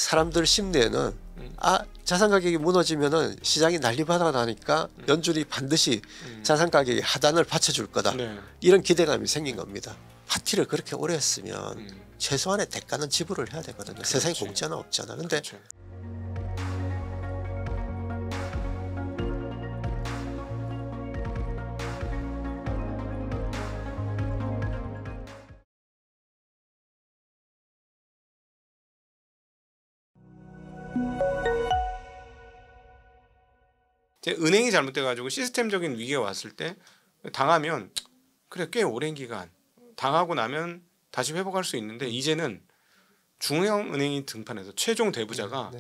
사람들 심리에는 자산 가격이 무너지면은 시장이 난리바다 나니까 연준이 반드시 자산 가격의 하단을 받쳐줄 거다. 네. 이런 기대감이 생긴 겁니다. 파티를 그렇게 오래 했으면 최소한의 대가는 지불을 해야 되거든요. 그렇지. 세상에 공짜는 없잖아. 근데 그렇죠. 은행이 잘못돼가지고 시스템적인 위기가 왔을 때 당하면 그래 꽤 오랜 기간 당하고 나면 다시 회복할 수 있는데 이제는 중앙은행이 등판해서 최종 대부자가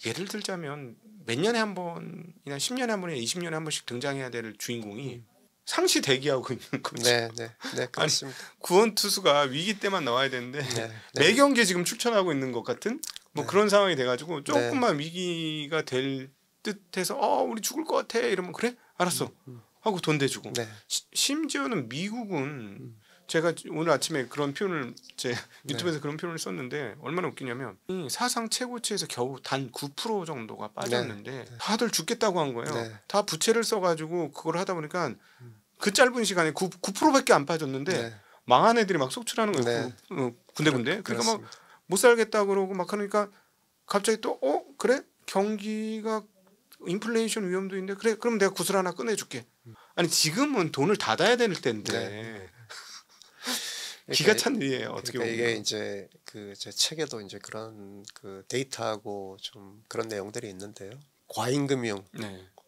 예를 들자면 몇 년에 한 번이나 10년에 한 번이나 20년에 한 번씩 등장해야 될 주인공이 상시 대기하고 있는 거죠. 네, 그렇습니다. 아니, 구원 투수가 위기 때만 나와야 되는데 매 경기에 지금 출전하고 있는 것 같은 뭐 그런 상황이 돼가지고 조금만 위기가 될 듯해서 우리 죽을 것 같아 이러면 그래 알았어 하고 돈 대주고 심지어는 미국은 제가 오늘 아침에 그런 표현을 제 유튜브에서 그런 표현을 썼는데 얼마나 웃기냐면 사상 최고치에서 겨우 단 9% 정도가 빠졌는데 다들 죽겠다고 한 거예요. 다 부채를 써가지고 그걸 하다 보니까 그 짧은 시간에 9%밖에 안 빠졌는데 망한 애들이 막 속출하는 거예요. 군데군데. 그러니까 막 못 살겠다 그러고 막 하니까 갑자기 또 그래 경기가 인플레이션 위험도 있는데 그래 그럼 내가 구슬 하나 꺼내줄게. 아니 지금은 돈을 닫아야 될 때인데 기가 찬 일이에요. 어떻게 보면 이게 이제 그 제 책에도 이제 그런 그 데이터하고 좀 그런 내용들이 있는데요. 과잉금융.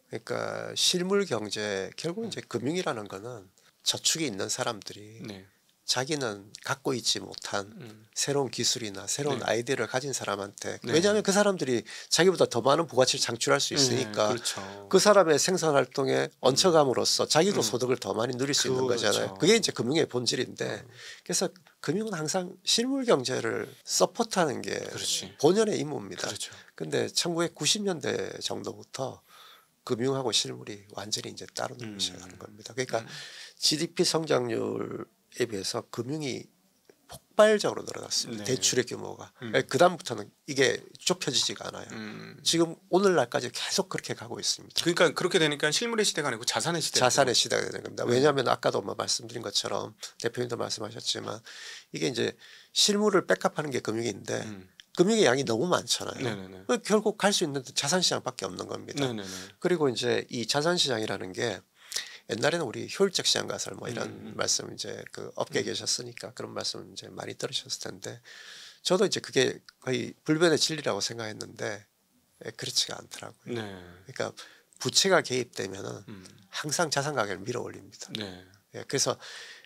그러니까 실물 경제 결국 이제 금융이라는 거는 저축이 있는 사람들이 자기는 갖고 있지 못한 새로운 기술이나 새로운 아이디어를 가진 사람한테 왜냐하면 그 사람들이 자기보다 더 많은 부가치를 창출할 수 있으니까 그렇죠. 그 사람의 생산활동에 얹혀감으로써 자기도 소득을 더 많이 누릴 수 있는 거잖아요. 그게 이제 금융의 본질인데 그래서 금융은 항상 실물 경제를 서포트하는 게 본연의 임무입니다. 근데 1990년대 정도부터 금융하고 실물이 완전히 이제 따로 놀기 시작하는 겁니다. 그러니까 GDP 성장률에 비해서 금융이 폭발적으로 늘어났습니다. 대출의 규모가. 그 다음부터는 이게 좁혀지지가 않아요. 지금 오늘날까지 계속 그렇게 가고 있습니다. 그러니까 그렇게 되니까 실물의 시대가 아니고 자산의 시대가 되는 겁니다. 왜냐하면 아까도 뭐 말씀드린 것처럼 대표님도 말씀하셨지만 이게 이제 실물을 백업하는 게 금융인데 금융의 양이 너무 많잖아요. 결국 갈 수 있는 자산시장밖에 없는 겁니다. 그리고 이제 이 자산시장이라는 게 옛날에는 우리 효율적 시장 가설 뭐 이런 말씀 이제 그 업계에 계셨으니까 그런 말씀 이제 많이 들으셨을 텐데 저도 이제 그게 거의 불변의 진리라고 생각했는데 그렇지가 않더라고요. 그러니까 부채가 개입되면은 항상 자산 가격을 밀어 올립니다. 그래서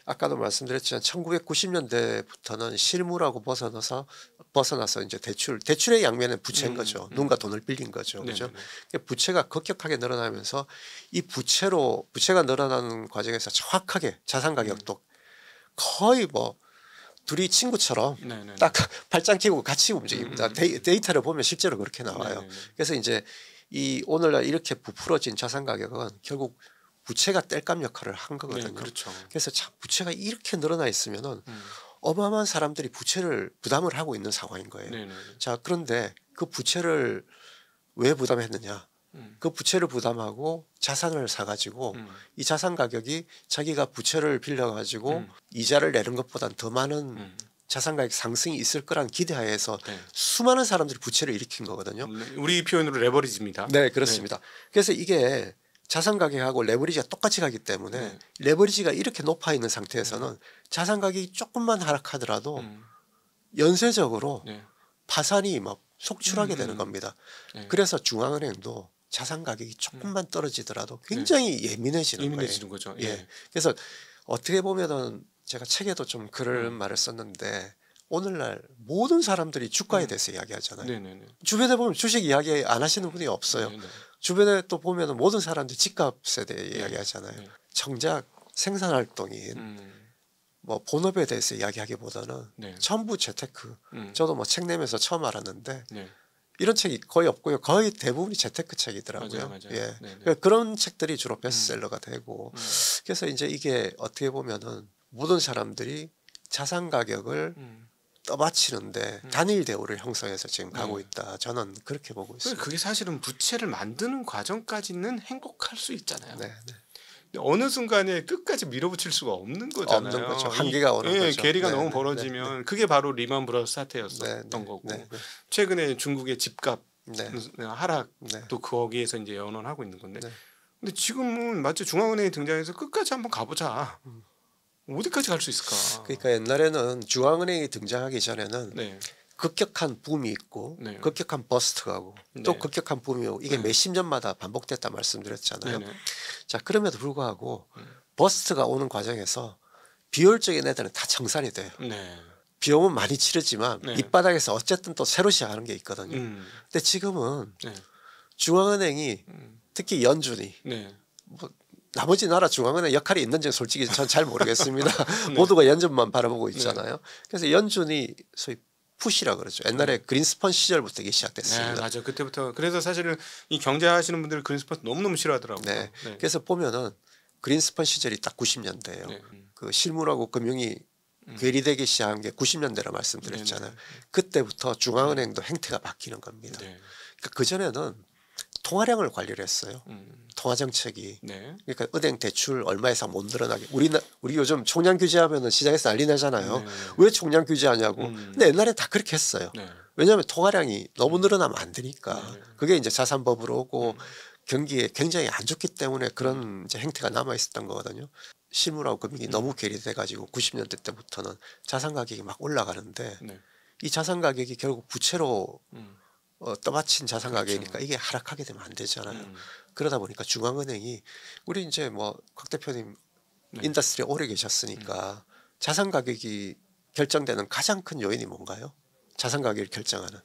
아까도 말씀드렸지만 1990년대부터는 실물하고 벗어나서 이제 대출의 양면은 부채인 거죠. 누군가 돈을 빌린 거죠. 그죠? 부채가 급격하게 늘어나면서 이 부채가 늘어나는 과정에서 정확하게 자산 가격도 거의 뭐 둘이 친구처럼 딱 발장 끼고 같이 움직입니다. 데이터를 보면 실제로 그렇게 나와요. 그래서 이제 이 오늘날 이렇게 부풀어진 자산 가격은 결국 부채가 땔감 역할을 한 거거든요. 그래서 부채가 이렇게 늘어나 있으면은 어마어마한 사람들이 부채를 부담을 하고 있는 상황인 거예요. 자, 그런데 그 부채를 왜 부담했느냐? 그 부채를 부담하고 자산을 사가지고 이 자산 가격이 자기가 부채를 빌려가지고 이자를 내는 것보단 더 많은 자산 가격 상승이 있을 거란 기대하에서 수많은 사람들이 부채를 일으킨 거거든요. 우리 표현으로 레버리지입니다. 네, 그렇습니다. 그래서 이게 자산 가격하고 레버리지가 똑같이 가기 때문에 레버리지가 이렇게 높아 있는 상태에서는 자산 가격이 조금만 하락하더라도 연쇄적으로 파산이 막 속출하게 되는 겁니다. 그래서 중앙은행도 자산 가격이 조금만 떨어지더라도 굉장히 예민해지는 거죠. 그래서 어떻게 보면은 제가 책에도 좀 그런 말을 썼는데 오늘날 모든 사람들이 주가에 대해서 이야기하잖아요. 주변에 보면 주식 이야기 안 하시는 분이 없어요. 주변에 또 보면 모든 사람들이 집값에 대해 이야기하잖아요. 정작 생산활동인 뭐 본업에 대해서 이야기하기보다는 전부 재테크. 저도 뭐 책 내면서 처음 알았는데 이런 책이 거의 없고요. 거의 대부분이 재테크 책이더라고요. 맞아요. 그러니까 그런 책들이 주로 베스트셀러가 되고 그래서 이제 이게 어떻게 보면은 모든 사람들이 자산 가격을 떠받치는데 단일 대우를 형성해서 지금 가고 있다. 저는 그렇게 보고 있습니다. 그게 사실은 부채를 만드는 과정까지는 행복할 수 있잖아요. 네. 어느 순간에 끝까지 밀어붙일 수가 없는 거잖아요. 없는 거죠. 한계가 오는 거죠. 괴리가 너무 벌어지면 그게 바로 리먼 브러더스 사태였었던 거고 최근에 중국의 집값 하락도 거기에서 이제 연원하고 있는 건데 근데 지금은 마치 중앙은행이 등장해서 끝까지 한번 가보자. 어디까지 갈 수 있을까? 그러니까 옛날에는 중앙은행이 등장하기 전에는 급격한 붐이 있고 급격한 버스트가 오고 또 급격한 붐이 오고 이게 몇십 년마다 반복됐다 말씀드렸잖아요. 자 그럼에도 불구하고 버스트가 오는 과정에서 비효율적인 애들은 다 청산이 돼요. 비용은 많이 치르지만 밑바닥에서 어쨌든 또 새로 시작하는 게 있거든요. 근데 지금은 중앙은행이 특히 연준이 뭐 나머지 나라 중앙은행 역할이 있는지 솔직히 전 잘 모르겠습니다. 모두가 연준만 바라보고 있잖아요. 그래서 연준이 소위 푸시라 그러죠. 옛날에 그린스펀 시절부터 이게 시작됐습니다. 맞아. 그때부터 그래서 사실은 이 경제하시는 분들 그린스펀 너무너무 싫어하더라고요. 그래서 보면은 그린스펀 시절이 딱 90년대예요. 그 실물하고 금융이 괴리되기 시작한 게 90년대라 말씀드렸잖아요. 그때부터 중앙은행도 행태가 바뀌는 겁니다. 그러니까 그전에는 통화량을 관리를 했어요. 통화 정책이. 그러니까 은행 대출 얼마 이상 못 늘어나게. 우리 요즘 총량 규제하면은 시장에서 난리 나잖아요. 왜 총량 규제하냐고. 근데 옛날에 다 그렇게 했어요. 왜냐하면 통화량이 너무 늘어나면 안 되니까. 그게 이제 자산법으로 오고 경기에 굉장히 안 좋기 때문에 그런 이제 행태가 남아 있었던 거거든요. 실물하고 금융이 너무 괴리돼 가지고 90년대 때부터는 자산 가격이 막 올라가는데 이 자산 가격이 결국 부채로 떠받친 자산 가격이니까 이게 하락하게 되면 안 되잖아요. 그러다 보니까 중앙은행이 우리 이제 뭐 곽 대표님 인더스트리에 오래 계셨으니까 자산 가격이 결정되는 가장 큰 요인이 뭔가요? 자산 가격을 결정하는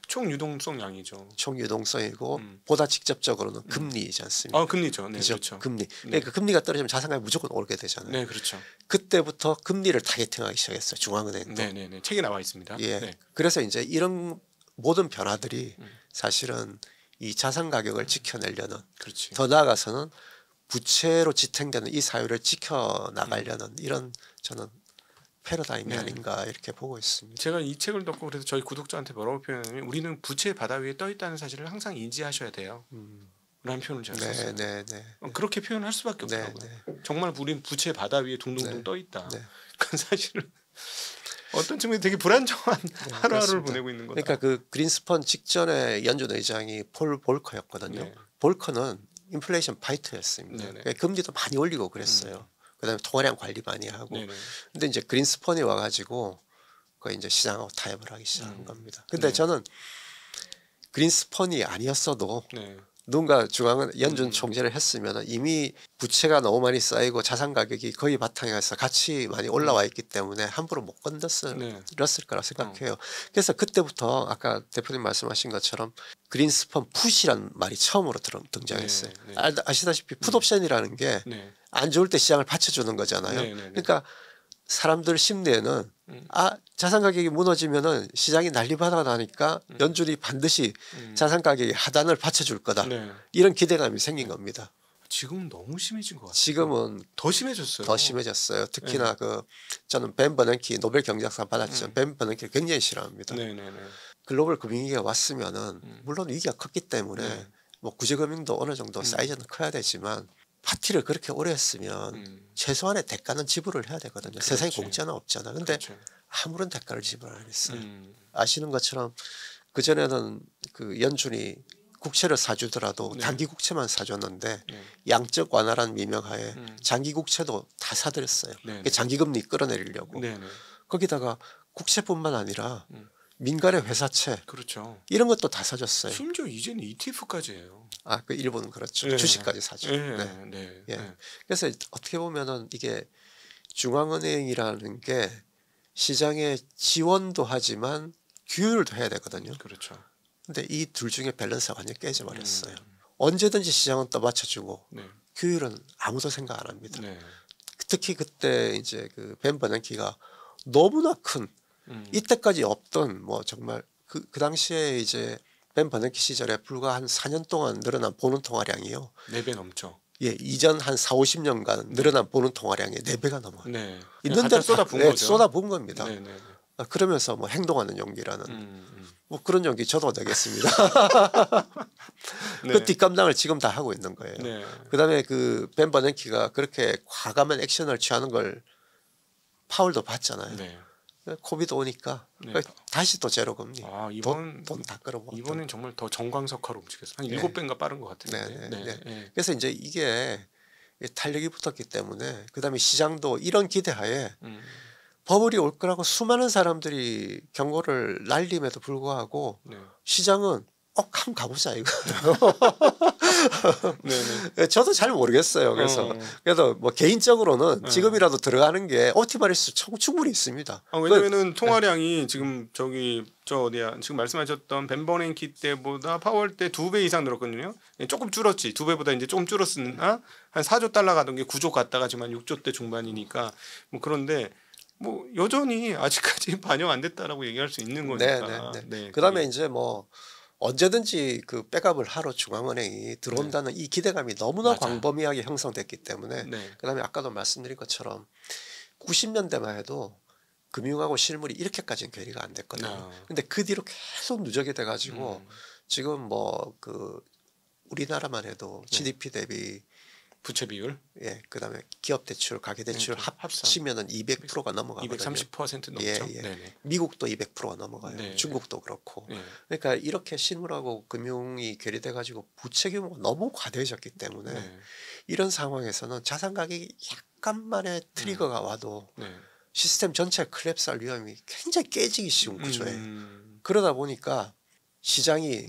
총 유동성량이죠. 총 유동성이고 보다 직접적으로는 금리이지 않습니까? 금리죠. 네, 그렇죠. 금리. 그러니까 금리가 떨어지면 자산 가격이 무조건 오르게 되잖아요. 네, 그렇죠. 그때부터 금리를 타겟팅하기 시작했어요. 중앙은행도. 네. 책에 나와 있습니다. 그래서 이제 이런 모든 변화들이 사실은 이 자산 가격을 지켜내려는 더 나아가서는 부채로 지탱되는 이 사유를 지켜나가려는 이런 저는 패러다임이 아닌가 이렇게 보고 있습니다. 제가 이 책을 듣고 그래서 저희 구독자한테 뭐라고 표현하냐면 우리는 부채 바다 위에 떠 있다는 사실을 항상 인지하셔야 돼요. 라는 표현을 제가 썼어요. 그렇게 표현할 수밖에 없더라고요. 정말 우리는 부채 바다 위에 둥둥둥 떠 있다. 그건 사실은 어떤 측면에 되게 불안정한 하루하루를 보내고 있는 거다. 그러니까 그 그린스펀 직전에 연준 의장이 폴 볼커였거든요. 볼커는 인플레이션 파이터였습니다. 그러니까 금리도 많이 올리고 그랬어요. 그다음에 통화량 관리 많이 하고. 근데 이제 그린스펀이 와가지고 그 이제 시장하고 타협을 하기 시작한 겁니다. 근데 저는 그린스펀이 아니었어도 누군가 연준 총재를 했으면 이미 부채가 너무 많이 쌓이고 자산 가격이 거의 바탕에 가서 같이 많이 올라와 있기 때문에 함부로 못 건드렸을 거라 생각해요. 그래서 그때부터 아까 대표님 말씀하신 것처럼 그린스펀 풋이라는 말이 처음으로 등장했어요. 아시다시피 풋옵션이라는 게 안 좋을 때 시장을 받쳐주는 거잖아요. 그러니까 사람들 심리에는 자산 가격이 무너지면은 시장이 난리바다 나니까 연준이 반드시 자산 가격의 하단을 받쳐줄 거다. 이런 기대감이 생긴 겁니다. 지금은 너무 심해진 것 같아요. 지금은 더 심해졌어요. 더 심해졌어요. 특히나 저는 벤 버냉키 노벨 경제학상 받았지만 벤 버냉키를 굉장히 싫어합니다. 글로벌 금융위기가 왔으면은 물론 위기가 컸기 때문에 뭐 구제금융도 어느 정도 사이즈는 커야 되지만 파티를 그렇게 오래 했으면 최소한의 대가는 지불을 해야 되거든요. 세상에 공짜는 없잖아. 근데 아무런 대가를 지불 안 했어요. 아시는 것처럼 그전에는 그 연준이 국채를 사주더라도 단기 국채만 사줬는데 양적 완화라는 미명하에 장기 국채도 다 사들였어요. 장기금리 끌어내리려고. 거기다가 국채뿐만 아니라 민간의 회사채 이런 것도 다 사줬어요. 심지어 이제는 ETF까지 해요. 그 일본은 그렇죠. 주식까지 사죠. 그래서 어떻게 보면은 이게 중앙은행이라는 게 시장에 지원도 하지만 규율도 해야 되거든요. 근데 이 둘 중에 밸런스가 완전히 깨져버렸어요. 언제든지 시장은 떠받쳐주고 규율은 아무도 생각 안 합니다. 특히 그때 이제 그 벤 버냉키가 너무나 큰 이때까지 없던 뭐 정말 그 당시에 이제 벤 버냉키 시절에 불과 한 4년 동안 늘어난 보는 통화량이요. 4배 넘죠. 이전 한 4, 50년간 늘어난 보는 통화량이 4배가 넘어요. 있는 대로 쏟아부은 거죠. 쏟아부은 겁니다. 그러면서 뭐 행동하는 용기라는 뭐 그런 용기 저도 내겠습니다. 네. 그 뒷감당을 지금 다 하고 있는 거예요. 네. 그다음에 그 벤 버냉키가 그렇게 과감한 액션을 취하는 걸 파월도 봤잖아요. 네. 코비드 오니까 네. 다시 또 제로 금리. 이번 돈 다 끌어모. 이번엔 정말 더 정광석화로 움직였어. 한 7배인가 빠른 것 같은데. 네. 그래서 이제 이게 탄력이 붙었기 때문에 그다음에 시장도 이런 기대하에 버블이 올 거라고 수많은 사람들이 경고를 날림에도 불구하고 시장은 한번 가보자 이거. 저도 잘 모르겠어요. 그래서 뭐 개인적으로는 지금이라도 들어가는 게 옵티머리스 충분히 있습니다. 왜냐면은 통화량이 지금 지금 말씀하셨던 벤 버냉키 때보다 파월 때 2배 이상 늘었거든요. 조금 줄었지. 2배보다 이제 조금 줄었으나 한 4조 달러 가던 게 9조 갔다가 지금 한 6조 대 중반이니까 뭐 그런데 뭐 여전히 아직까지 반영 안 됐다라고 얘기할 수 있는 거니까. 그다음에 이제 뭐 언제든지 그 백업을 하러 중앙은행이 들어온다는 이 기대감이 너무나 광범위하게 형성됐기 때문에 그다음에 아까도 말씀드린 것처럼 90년대만 해도 금융하고 실물이 이렇게까지는 괴리가 안 됐거든요. 근데 그 뒤로 계속 누적이 돼 가지고 지금 뭐 그 우리나라만 해도 GDP 대비 부채 비율, 그다음에 기업 대출, 가계 대출 합치면은 200%가 넘어가거든요. 230% 넘죠. 미국도 200%가 넘어가요. 중국도 그렇고. 그러니까 이렇게 실물하고 금융이 괴리돼 가지고 부채 규모가 너무 과대해졌기 때문에 이런 상황에서는 자산 가격이 약간만의 트리거가 와도 시스템 전체 콜랩스할 위험이 굉장히 깨지기 쉬운 구조예요. 그러다 보니까 시장이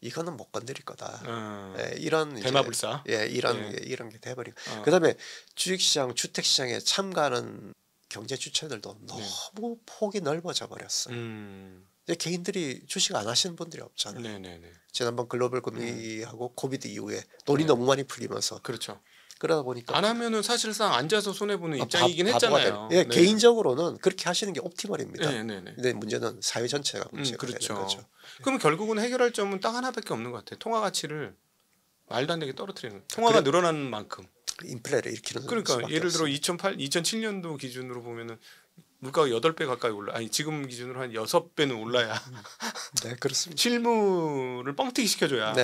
이거는 못 건드릴 거다. 이런 대마불사. 이런 게 돼버리고. 그다음에 주식시장, 주택시장에 참가하는 경제 주체들도 너무 폭이 넓어져 버렸어요. 이제 개인들이 주식 안 하시는 분들이 없잖아요. 지난번 글로벌 금리하고 코비드 이후에 돈이 너무 많이 풀리면서. 그렇죠. 그러다 보니까 안 하면은 사실상 앉아서 손해 보는 입장이긴 했잖아요. 개인적으로는 그렇게 하시는 게 옵티멀입니다. 근데 문제는 사회 전체가 문제가 되는 거죠. 그럼 결국은 해결할 점은 딱 하나밖에 없는 것 같아요. 통화 가치를 말도 안 되게 떨어뜨리는 거예요. 통화가 늘어나는 만큼 인플레를 일으키는. 그러니까 예를 들어 2007년도 기준으로 보면은 물가가 8배 가까이 지금 기준으로 한 6배는 올라야. 그렇습니다. 실물을 뻥튀기 시켜줘야.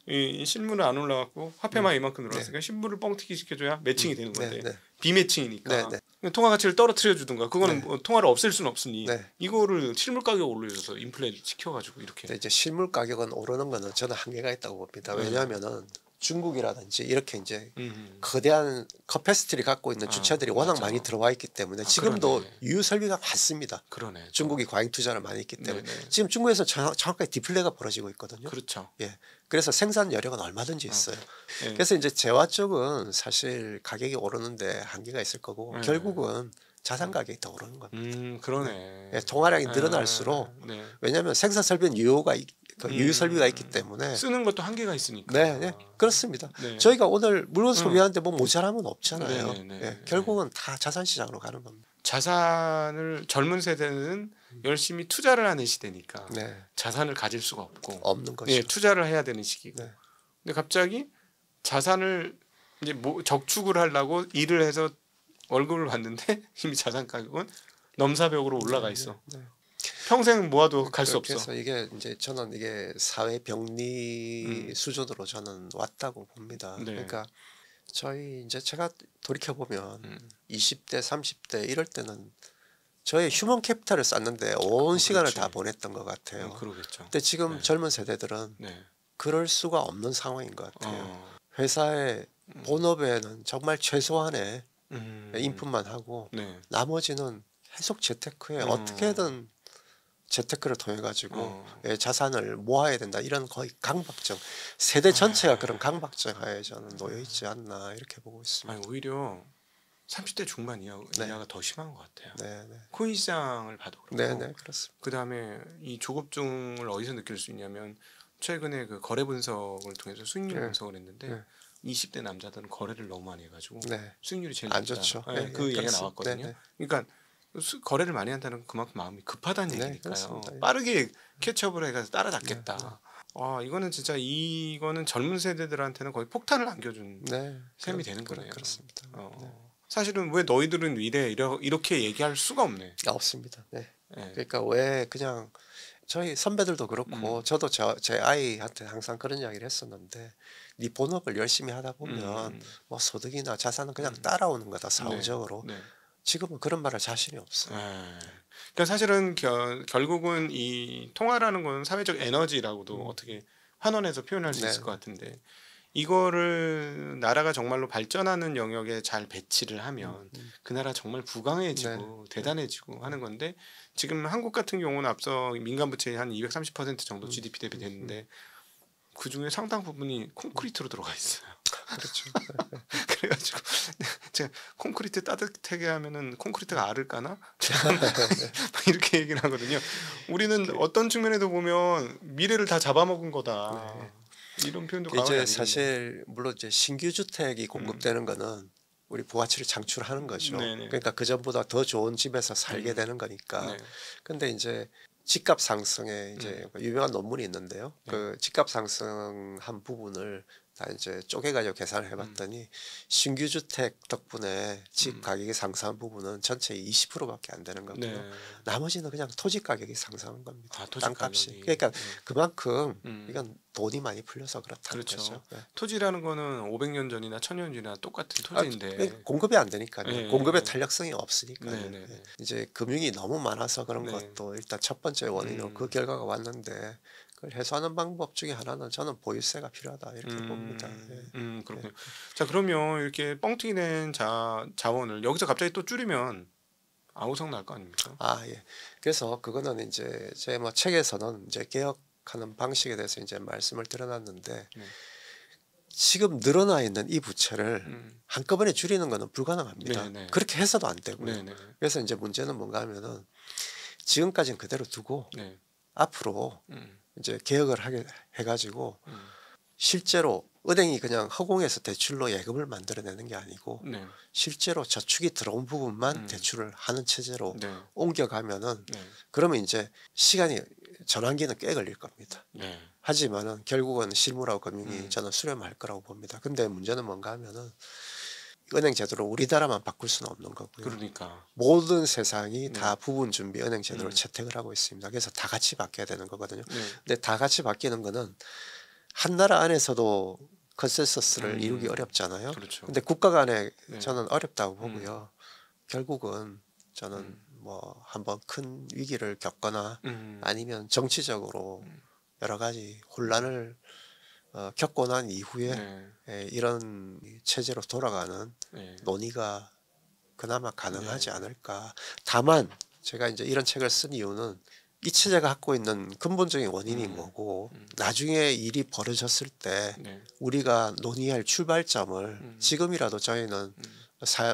이 실물은 안 올라갔고 화폐만 이만큼 늘어났으니까 실물을 뻥튀기 시켜줘야 매칭이 되는 건데 비매칭이니까 통화 가치를 떨어뜨려 주든가 그거는 뭐 통화를 없앨 수는 없으니 이거를 실물 가격 올려줘서 인플레를 시켜가지고 이렇게. 이제 실물 가격은 오르는 거는 저는 한계가 있다고 봅니다. 왜냐하면은 중국이라든지 이렇게 이제 거대한 커패시티를 갖고 있는 주체들이 워낙 많이 들어와 있기 때문에 지금도 유유 설비가 많습니다. 중국이 과잉 투자를 많이 했기 때문에 지금 중국에서 정확하게 디플레가 벌어지고 있거든요. 그래서 생산 여력은 얼마든지 있어요. 그래서 이제 재화 쪽은 사실 가격이 오르는데 한계가 있을 거고 결국은 자산 가격이 더 오르는 겁니다. 통화량이 늘어날수록 왜냐하면 생산 설비는 유유 설비가 있기 때문에 쓰는 것도 한계가 있으니까. 그렇습니다. 저희가 오늘 물건 소비하는데 뭐 모자람은 없잖아요. 결국은 다 자산 시장으로 가는 겁니다. 자산을 젊은 세대는 열심히 투자를 하는 시대니까 자산을 가질 수가 없는 거죠. 투자를 해야 되는 시기고. 근데 갑자기 자산을 이제 적축을 하려고 일을 해서 월급을 받는데 이미 자산 가격은 넘사벽으로 올라가 있어. 평생 모아도 갈 수 없어. 그래서 이게 이제 저는 이게 사회 병리 수준으로 저는 왔다고 봅니다. 그러니까 저희 이제 제가 돌이켜 보면 20대, 30대 이럴 때는 저의 휴먼 캐피탈을 쌓는데 온 시간을 다 보냈던 것 같아요. 근데 지금 젊은 세대들은 그럴 수가 없는 상황인 것 같아요. 회사의 본업에는 정말 최소한의 인풋만 하고 나머지는 계속 재테크에 어떻게든 재테크를 통해 가지고 자산을 모아야 된다 이런 거의 강박증 세대 전체가 그런 강박증 하에 저는 놓여 있지 않나 이렇게 보고 있습니다. 오히려 30대 중반 이하가 더 심한 것 같아요. 코인 시장을 봐도 그렇고 그렇습니다. 그다음에 이 조급증을 어디서 느낄 수 있냐면 최근에 그 거래 분석을 통해서 수익률 분석을 했는데 20대 남자들은 거래를 너무 많이 해가지고 수익률이 제일 안 좋죠. 그 얘기가 나왔거든요. 그러니까 거래를 많이 한다는 그만큼 마음이 급하다는 얘기니까요. 빠르게 캐치업을 해가지고 따라잡겠다. 이거는 진짜 이거는 젊은 세대들한테는 거의 폭탄을 안겨준 셈이 되는 거네요. 그렇습니다. 사실은 왜 너희들은 이래 이렇게 얘기할 수가 없네. 없습니다. 그러니까 왜 그냥 저희 선배들도 그렇고 저도 제 아이한테 항상 그런 이야기를 했었는데 네 본업을 열심히 하다 보면 뭐 소득이나 자산은 그냥 따라오는 거다 사후적으로. 지금은 그런 말할 자신이 없어요. 그러니까 사실은 결국은 이 통화라는 건 사회적 에너지라고도 어떻게 환원해서 표현할 수 있을 것 같은데 이거를 나라가 정말로 발전하는 영역에 잘 배치를 하면 그 나라 정말 부강해지고 대단해지고 하는 건데 지금 한국 같은 경우는 앞서 민간 부채의 한 230% 정도 GDP 대비 됐는데 그 중에 상당 부분이 콘크리트로 들어가 있어요. 그렇죠. 그래가지고 제가 콘크리트 따뜻하게 하면은 콘크리트가 알을 까나? 이렇게 얘기를 하거든요. 우리는 어떤 측면에도 보면 미래를 다 잡아먹은 거다. 이런 표현도 이제 사실 물론 이제 신규 주택이 공급되는 거는 우리 부가치를 창출하는 거죠. 그러니까 그 전보다 더 좋은 집에서 살게 되는 거니까. 근데 이제 집값 상승에 이제 유명한 논문이 있는데요. 그 집값 상승한 부분을 다 이제 쪼개가지고 계산을 해봤더니 신규 주택 덕분에 집 가격이 상승한 부분은 전체의 20%밖에 안 되는 거고요. 나머지는 그냥 토지 가격이 상승한 겁니다. 땅값이. 그러니까 그만큼 이건 돈이 많이 풀려서 그렇다는 거죠. 토지라는 거는 500년 전이나 1000년 전이나 똑같은 토지인데 공급이 안 되니까요. 공급의 탄력성이 없으니까요. 이제 금융이 너무 많아서 그런 것도 일단 첫 번째 원인으로 그 결과가 왔는데 그걸 해소하는 방법 중에 하나는 저는 보유세가 필요하다 이렇게 봅니다. 그렇군요. 자 그러면 이렇게 뻥튀기 낸 자원을 여기서 갑자기 또 줄이면 아우성 날 거 아닙니까? 예. 그래서 그거는 이제 제 뭐 책에서는 이제 개혁하는 방식에 대해서 이제 말씀을 드려놨는데 지금 늘어나 있는 이 부채를 한꺼번에 줄이는 것은 불가능합니다. 그렇게 해서도 안 되고요. 그래서 이제 문제는 뭔가 하면은 지금까지는 그대로 두고 앞으로 이제 개혁을 해가지고 실제로 은행이 그냥 허공에서 대출로 예금을 만들어내는 게 아니고 실제로 저축이 들어온 부분만 대출을 하는 체제로 옮겨가면은 그러면 이제 시간이 전환기는 꽤 걸릴 겁니다. 하지만은 결국은 실무라고 금융이 저는 수렴할 거라고 봅니다. 근데 문제는 뭔가 하면은 은행 제도를 우리나라만 바꿀 수는 없는 거고요. 그러니까 모든 세상이 다 부분 준비 은행 제도를 채택을 하고 있습니다. 그래서 다 같이 바뀌어야 되는 거거든요. 근데 다 같이 바뀌는 거는 한 나라 안에서도 컨센서스를 이루기 어렵잖아요. 근데 국가 간에 저는 어렵다고 보고요. 결국은 저는 뭐 한번 큰 위기를 겪거나 아니면 정치적으로 여러 가지 혼란을 겪고 난 이후에 이런 체제로 돌아가는 논의가 그나마 가능하지 않을까. 다만 제가 이제 이런 책을 쓴 이유는 이 체제가 갖고 있는 근본적인 원인이 뭐고 나중에 일이 벌어졌을 때 우리가 논의할 출발점을 지금이라도 저희는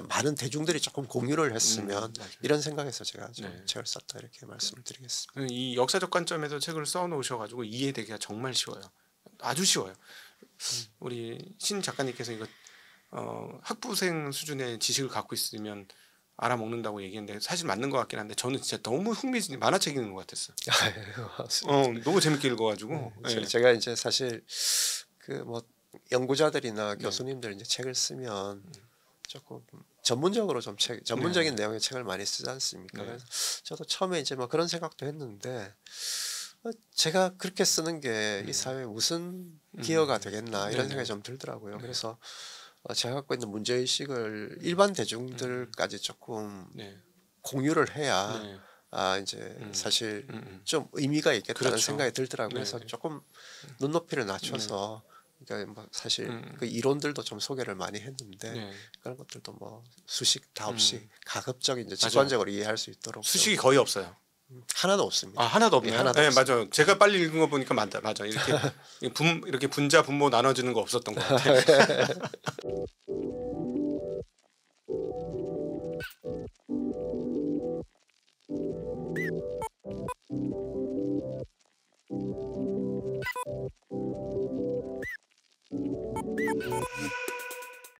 많은 대중들이 조금 공유를 했으면 이런 생각에서 제가 좀 책을 썼다 이렇게 말씀을 드리겠습니다. 이 역사적 관점에서 책을 써놓으셔가지고 이해되기가 정말 쉬워요. 아주 쉬워요. 우리 신 작가님께서 이거 학부생 수준의 지식을 갖고 있으면 알아먹는다고 얘기했는데 사실 맞는 것 같긴 한데 저는 진짜 너무 흥미진 만화책 읽는 것 같았어요. 너무 재밌게 읽어가지고 제가 이제 사실 그 뭐 연구자들이나 교수님들 이제 책을 쓰면 조금 전문적으로 좀 전문적인 내용의 책을 많이 쓰지 않습니까? 그래서 저도 처음에 이제 뭐 그런 생각도 했는데 제가 그렇게 쓰는 게 이 사회에 무슨 기여가 되겠나 이런 생각이 좀 들더라고요. 그래서 제가 갖고 있는 문제의식을 일반 대중들까지 조금 공유를 해야 이제 사실 좀 의미가 있겠다는 생각이 들더라고요. 그래서 조금 눈높이를 낮춰서 그러니까 뭐 사실 그 이론들도 좀 소개를 많이 했는데 그런 것들도 뭐 수식 다 없이 가급적 이제 직관적으로 이해할 수 있도록 수식이 거의 없어요. 하나도 없습니다. 하나도 없나요? 하나도 네, 맞아요. 제가 빨리 읽은 거 보니까 맞아. 이렇게 이렇게 분자 분모 나눠지는 거 없었던 것 같아요.